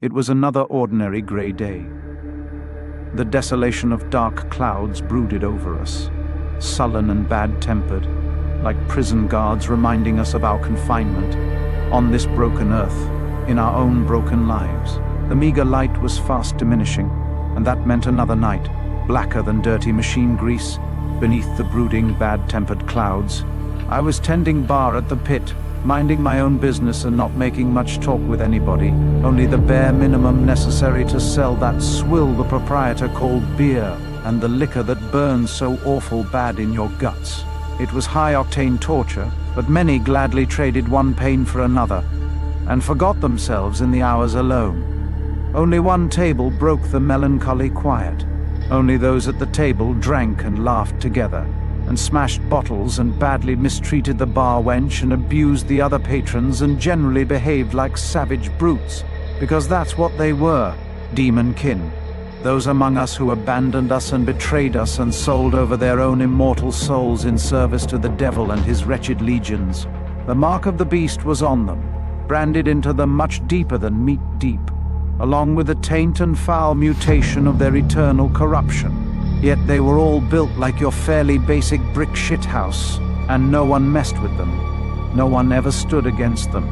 It was another ordinary grey day. The desolation of dark clouds brooded over us, sullen and bad-tempered, like prison guards reminding us of our confinement on this broken earth, in our own broken lives. The meager light was fast diminishing, and that meant another night, blacker than dirty machine grease, beneath the brooding, bad-tempered clouds. I was tending bar at the pit, minding my own business and not making much talk with anybody, only the bare minimum necessary to sell that swill the proprietor called beer, and the liquor that burns so awful bad in your guts. It was high-octane torture, but many gladly traded one pain for another, and forgot themselves in the hours alone. Only one table broke the melancholy quiet. Only those at the table drank and laughed together, and smashed bottles and badly mistreated the bar wench and abused the other patrons and generally behaved like savage brutes, because that's what they were, demon kin. Those among us who abandoned us and betrayed us and sold over their own immortal souls in service to the devil and his wretched legions. The mark of the beast was on them, branded into them much deeper than meat deep, along with the taint and foul mutation of their eternal corruption. Yet they were all built like your fairly basic brick shithouse, and no one messed with them. No one ever stood against them.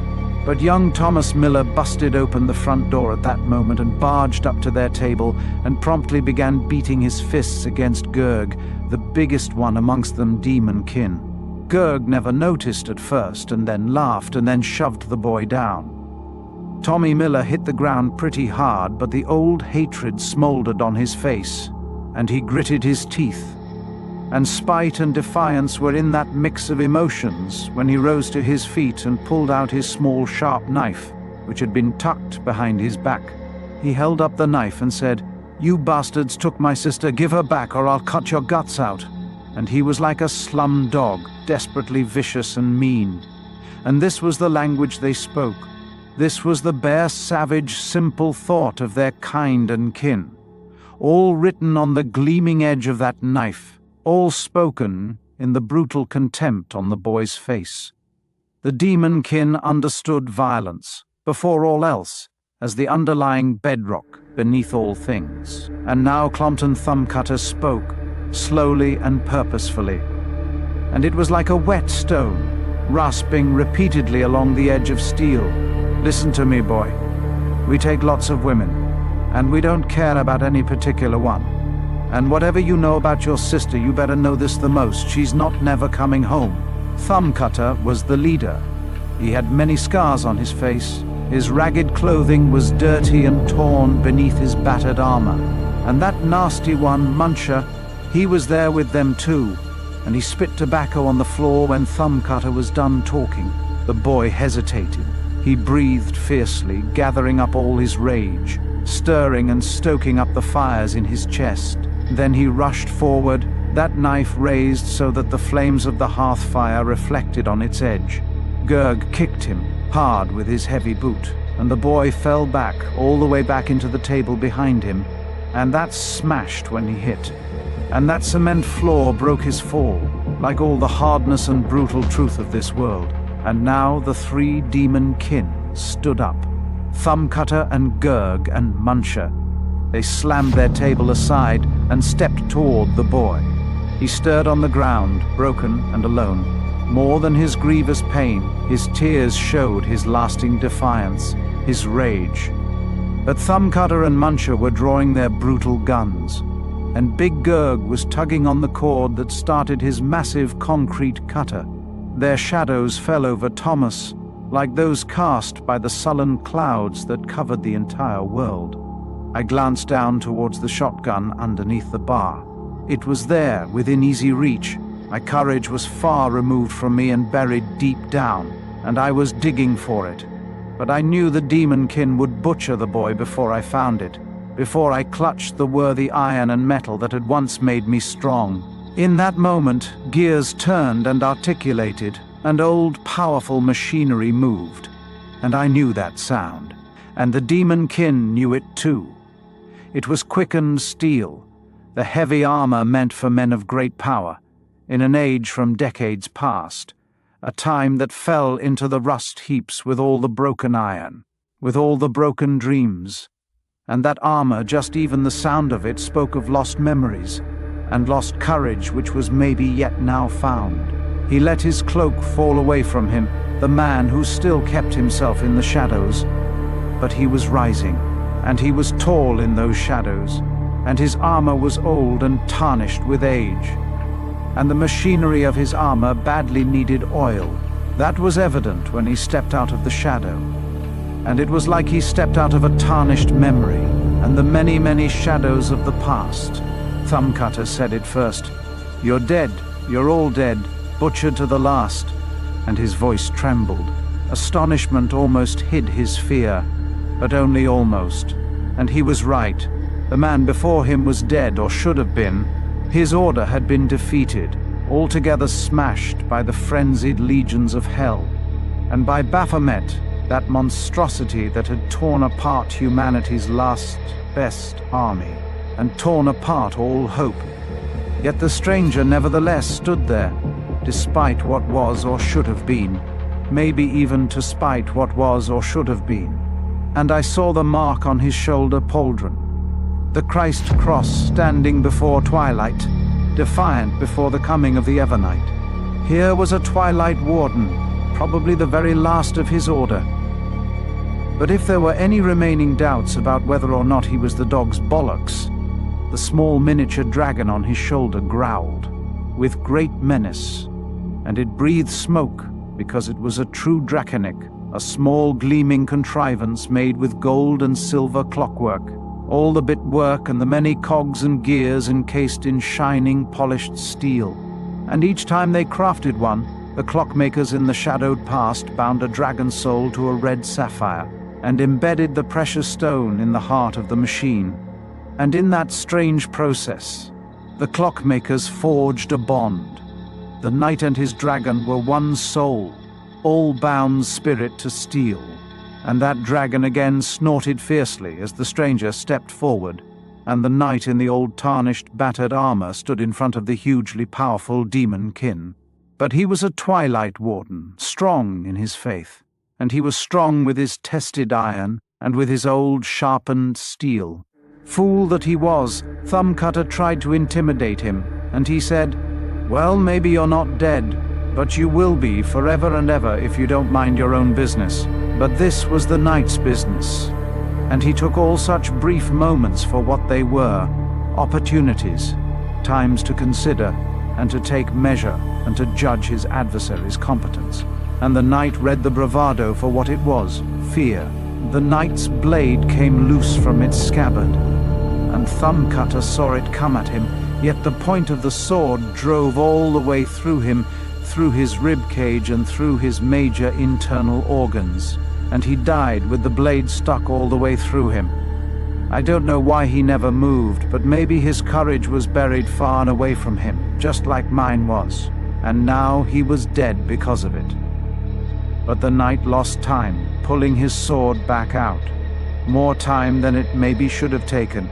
But young Thomas Miller busted open the front door at that moment and barged up to their table and promptly began beating his fists against Gerg, the biggest one amongst them demon kin. Gerg never noticed at first, and then laughed and then shoved the boy down. Tommy Miller hit the ground pretty hard, but the old hatred smoldered on his face, and he gritted his teeth. And spite and defiance were in that mix of emotions when he rose to his feet and pulled out his small sharp knife, which had been tucked behind his back. He held up the knife and said, "You bastards took my sister, give her back or I'll cut your guts out." And he was like a slum dog, desperately vicious and mean. And this was the language they spoke. This was the bare, savage, simple thought of their kind and kin. All written on the gleaming edge of that knife, all spoken in the brutal contempt on the boy's face. The demon kin understood violence, before all else, as the underlying bedrock beneath all things. And now Clompton Thumbcutter spoke, slowly and purposefully. And it was like a wet stone, rasping repeatedly along the edge of steel. "Listen to me, boy. We take lots of women, and we don't care about any particular one. And whatever you know about your sister, you better know this the most. She's not never coming home." Thumbcutter was the leader. He had many scars on his face. His ragged clothing was dirty and torn beneath his battered armor. And that nasty one, Muncher, he was there with them too, and he spit tobacco on the floor when Thumbcutter was done talking. The boy hesitated. He breathed fiercely, gathering up all his rage, stirring and stoking up the fires in his chest. Then he rushed forward, that knife raised so that the flames of the hearth fire reflected on its edge. Gerg kicked him hard with his heavy boot, and the boy fell back, all the way back into the table behind him, and that smashed when he hit. And that cement floor broke his fall, like all the hardness and brutal truth of this world. And now the three demon kin stood up. Thumbcutter and Gerg and Muncher. They slammed their table aside and stepped toward the boy. He stirred on the ground, broken and alone. More than his grievous pain, his tears showed his lasting defiance, his rage. But Thumbcutter and Muncher were drawing their brutal guns, and Big Gerg was tugging on the cord that started his massive concrete cutter. Their shadows fell over Thomas, like those cast by the sullen clouds that covered the entire world. I glanced down towards the shotgun underneath the bar. It was there, within easy reach. My courage was far removed from me and buried deep down, and I was digging for it. But I knew the demon kin would butcher the boy before I found it, before I clutched the worthy iron and metal that had once made me strong. In that moment, gears turned and articulated, and old, powerful machinery moved. And I knew that sound, and the demon kin knew it too. It was quickened steel, the heavy armor meant for men of great power, in an age from decades past, a time that fell into the rust heaps with all the broken iron. with all the broken dreams. And that armor, just even the sound of it, spoke of lost memories, and lost courage which was maybe yet now found. He let his cloak fall away from him, the man who still kept himself in the shadows. But he was rising, and he was tall in those shadows, and his armor was old and tarnished with age. And the machinery of his armor badly needed oil. That was evident when he stepped out of the shadow. And it was like he stepped out of a tarnished memory, and the many, many shadows of the past. Thumbcutter said it first. "You're dead, you're all dead, butchered to the last." And his voice trembled. Astonishment almost hid his fear, but only almost. And he was right. The man before him was dead, or should have been. His order had been defeated, altogether smashed by the frenzied legions of hell, and by Baphomet, that monstrosity that had torn apart humanity's last, best army, and torn apart all hope. Yet the stranger nevertheless stood there, despite what was or should have been, maybe even to spite what was or should have been. And I saw the mark on his shoulder pauldron, the Christ cross standing before twilight, defiant before the coming of the Evernight. Here was a Twilight Warden, probably the very last of his order. But if there were any remaining doubts about whether or not he was the dog's bollocks, the small miniature dragon on his shoulder growled, with great menace, and it breathed smoke because it was a true draconic, a small gleaming contrivance made with gold and silver clockwork, all the bitwork and the many cogs and gears encased in shining, polished steel. And each time they crafted one, the clockmakers in the shadowed past bound a dragon's soul to a red sapphire, and embedded the precious stone in the heart of the machine. And in that strange process, the clockmakers forged a bond. The knight and his dragon were one soul, all bound spirit to steel. And that dragon again snorted fiercely as the stranger stepped forward, and the knight in the old tarnished, battered armor stood in front of the hugely powerful demon kin. But he was a Twilight Warden, strong in his faith, and he was strong with his tested iron and with his old sharpened steel. Fool that he was, Thumbcutter tried to intimidate him, and he said, "Well, maybe you're not dead, but you will be forever and ever if you don't mind your own business." But this was the knight's business, and he took all such brief moments for what they were, opportunities, times to consider and to take measure and to judge his adversary's competence. And the knight read the bravado for what it was, fear. The knight's blade came loose from its scabbard, and Thumbcutter saw it come at him, yet the point of the sword drove all the way through him, through his rib cage and through his major internal organs, and he died with the blade stuck all the way through him. I don't know why he never moved, but maybe his courage was buried far and away from him, just like mine was, and now he was dead because of it. But the knight lost time, pulling his sword back out, more time than it maybe should have taken.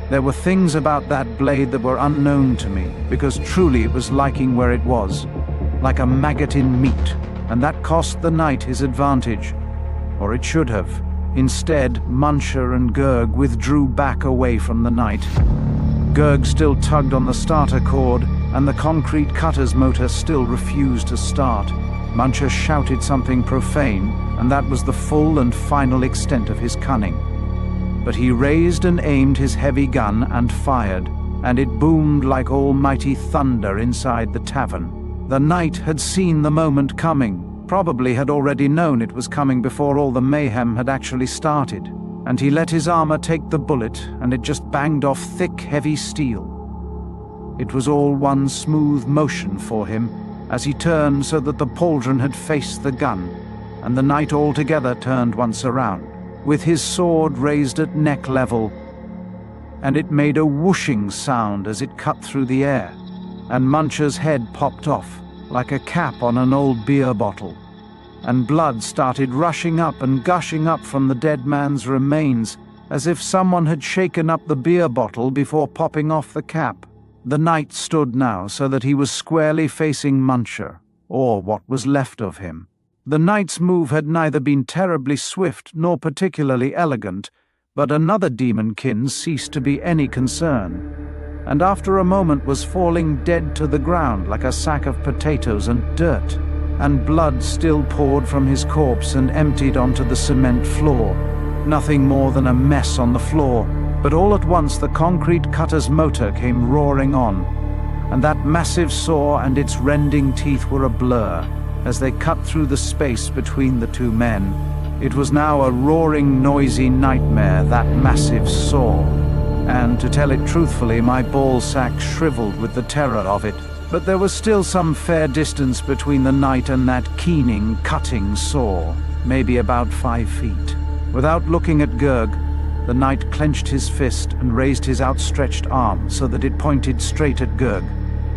There were things about that blade that were unknown to me, because truly it was liking where it was, like a maggot in meat, and that cost the knight his advantage, or it should have. Instead, Muncher and Gurg withdrew back away from the knight. Gurg still tugged on the starter cord, and the concrete cutter's motor still refused to start. Muncher shouted something profane, and that was the full and final extent of his cunning. But he raised and aimed his heavy gun and fired, and it boomed like almighty thunder inside the tavern. The knight had seen the moment coming, probably had already known it was coming before all the mayhem had actually started, and he let his armor take the bullet, and it just banged off thick, heavy steel. It was all one smooth motion for him, as he turned so that the pauldron had faced the gun, and the knight altogether turned once around, with his sword raised at neck level, and it made a whooshing sound as it cut through the air, and Muncher's head popped off, like a cap on an old beer bottle, and blood started rushing up and gushing up from the dead man's remains, as if someone had shaken up the beer bottle before popping off the cap. The knight stood now so that he was squarely facing Muncher, or what was left of him, The knight's move had neither been terribly swift nor particularly elegant, but another demonkin ceased to be any concern, and after a moment was falling dead to the ground like a sack of potatoes and dirt, and blood still poured from his corpse and emptied onto the cement floor. Nothing more than a mess on the floor, but all at once the concrete cutter's motor came roaring on, and that massive saw and its rending teeth were a blur as they cut through the space between the two men. It was now a roaring, noisy nightmare, that massive saw, and, to tell it truthfully, my ballsack shriveled with the terror of it. But there was still some fair distance between the knight and that keening, cutting saw, maybe about 5 feet. Without looking at Gurg, the knight clenched his fist and raised his outstretched arm so that it pointed straight at Gurg.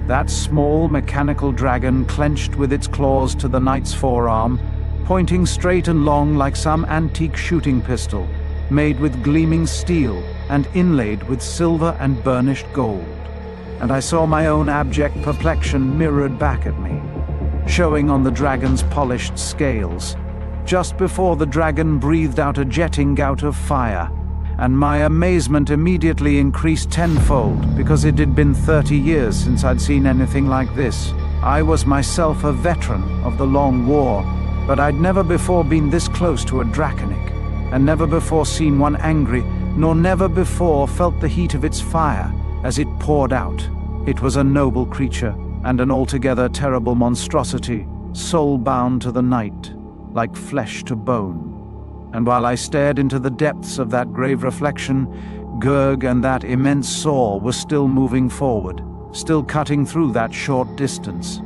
That small mechanical dragon clenched with its claws to the knight's forearm, pointing straight and long like some antique shooting pistol, made with gleaming steel and inlaid with silver and burnished gold. And I saw my own abject perplexion mirrored back at me, showing on the dragon's polished scales, just before the dragon breathed out a jetting gout of fire, and my amazement immediately increased tenfold, because it had been 30 years since I'd seen anything like this. I was myself a veteran of the long war, but I'd never before been this close to a draconic, and never before seen one angry, nor never before felt the heat of its fire as it poured out. It was a noble creature, and an altogether terrible monstrosity, soul-bound to the night, like flesh to bone. And while I stared into the depths of that grave reflection, Gurg and that immense saw were still moving forward, still cutting through that short distance,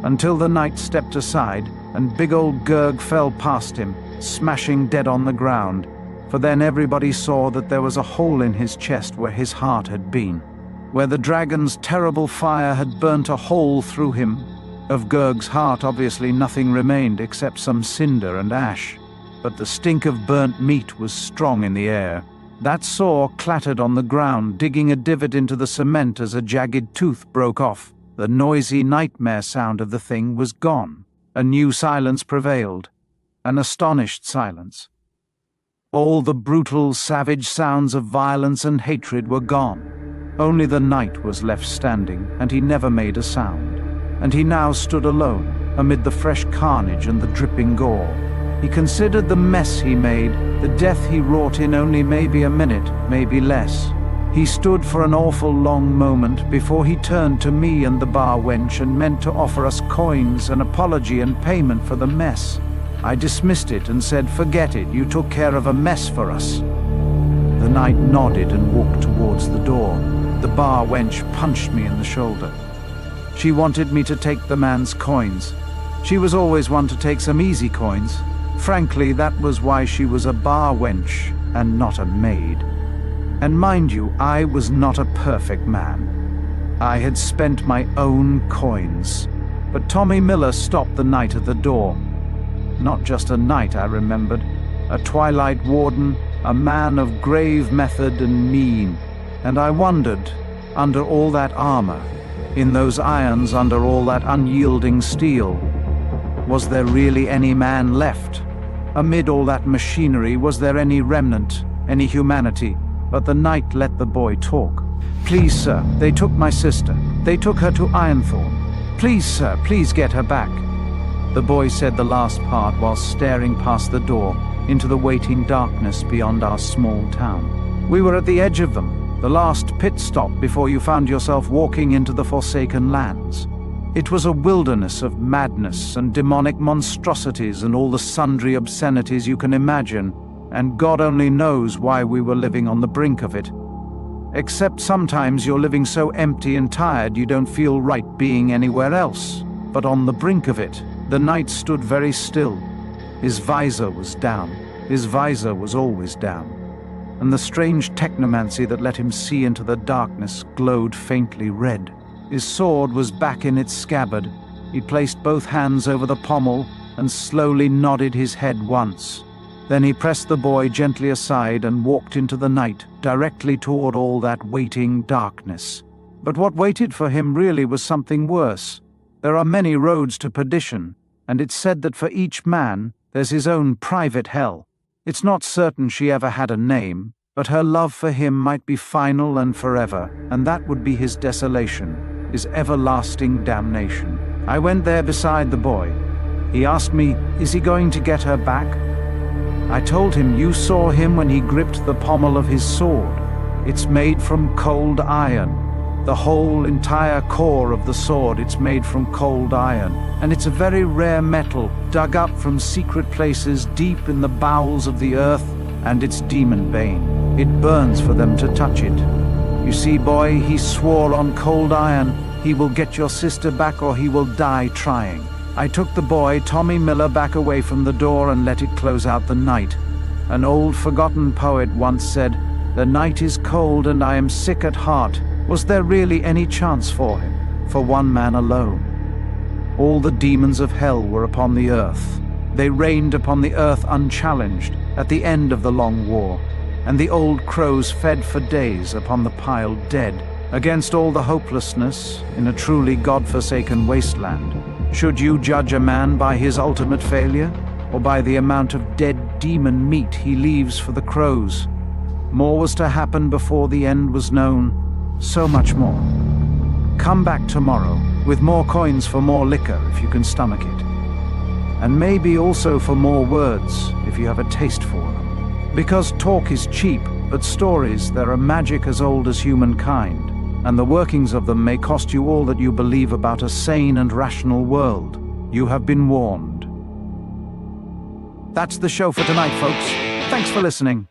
until the knight stepped aside, and big old Gurg fell past him, smashing dead on the ground, for then everybody saw that there was a hole in his chest where his heart had been, where the dragon's terrible fire had burnt a hole through him. Of Gurg's heart obviously nothing remained except some cinder and ash, but the stink of burnt meat was strong in the air. That saw clattered on the ground, digging a divot into the cement as a jagged tooth broke off. The noisy nightmare sound of the thing was gone. A new silence prevailed, an astonished silence. All the brutal, savage sounds of violence and hatred were gone. Only the knight was left standing, and he never made a sound. And he now stood alone, amid the fresh carnage and the dripping gore. He considered the mess he made, the death he wrought in only maybe a minute, maybe less. He stood for an awful long moment before he turned to me and the bar wench and meant to offer us coins, an apology and payment for the mess. I dismissed it and said, "Forget it, you took care of a mess for us." The knight nodded and walked towards the door. The bar wench punched me in the shoulder. She wanted me to take the man's coins. She was always one to take some easy coins. Frankly, that was why she was a bar wench and not a maid. And mind you, I was not a perfect man. I had spent my own coins. But Tommy Miller stopped the knight at the door. Not just a knight, I remembered. A Twilight Warden, a man of grave method and mien. And I wondered, under all that armor, in those irons under all that unyielding steel, was there really any man left? Amid all that machinery, was there any remnant, any humanity? But the knight let the boy talk. "Please, sir, they took my sister. They took her to Ironsworn. Please, sir, please get her back." The boy said the last part while staring past the door into the waiting darkness beyond our small town. "We were at the edge of them, the last pit stop before you found yourself walking into the Forsaken Lands. It was a wilderness of madness and demonic monstrosities and all the sundry obscenities you can imagine, and God only knows why we were living on the brink of it. Except sometimes you're living so empty and tired you don't feel right being anywhere else. But on the brink of it, the knight stood very still. His visor was down. His visor was always down. And the strange technomancy that let him see into the darkness glowed faintly red. His sword was back in its scabbard. He placed both hands over the pommel and slowly nodded his head once. Then he pressed the boy gently aside and walked into the night, directly toward all that waiting darkness. But what waited for him really was something worse. There are many roads to perdition, and it's said that for each man, there's his own private hell. It's not certain she ever had a name, but her love for him might be final and forever, and that would be his desolation, his everlasting damnation. I went there beside the boy. He asked me, is he going to get her back? I told him, you saw him when he gripped the pommel of his sword. It's made from cold iron. The whole entire core of the sword, it's made from cold iron, and it's a very rare metal, dug up from secret places deep in the bowels of the earth, and it's demon bane. It burns for them to touch it. You see, boy, he swore on cold iron, he will get your sister back or he will die trying. I took the boy, Tommy Miller, back away from the door and let it close out the night. An old forgotten poet once said, "The night is cold and I am sick at heart." Was there really any chance for him, for one man alone? All the demons of hell were upon the earth. They reigned upon the earth unchallenged at the end of the long war, and the old crows fed for days upon the piled dead. Against all the hopelessness in a truly God-forsaken wasteland, should you judge a man by his ultimate failure, or by the amount of dead demon meat he leaves for the crows? More was to happen before the end was known. So much more. Come back tomorrow with more coins for more liquor if you can stomach it. And maybe also for more words if you have a taste for them. Because talk is cheap, but stories, they're a magic as old as humankind, and the workings of them may cost you all that you believe about a sane and rational world. You have been warned. That's the show for tonight, folks. Thanks for listening.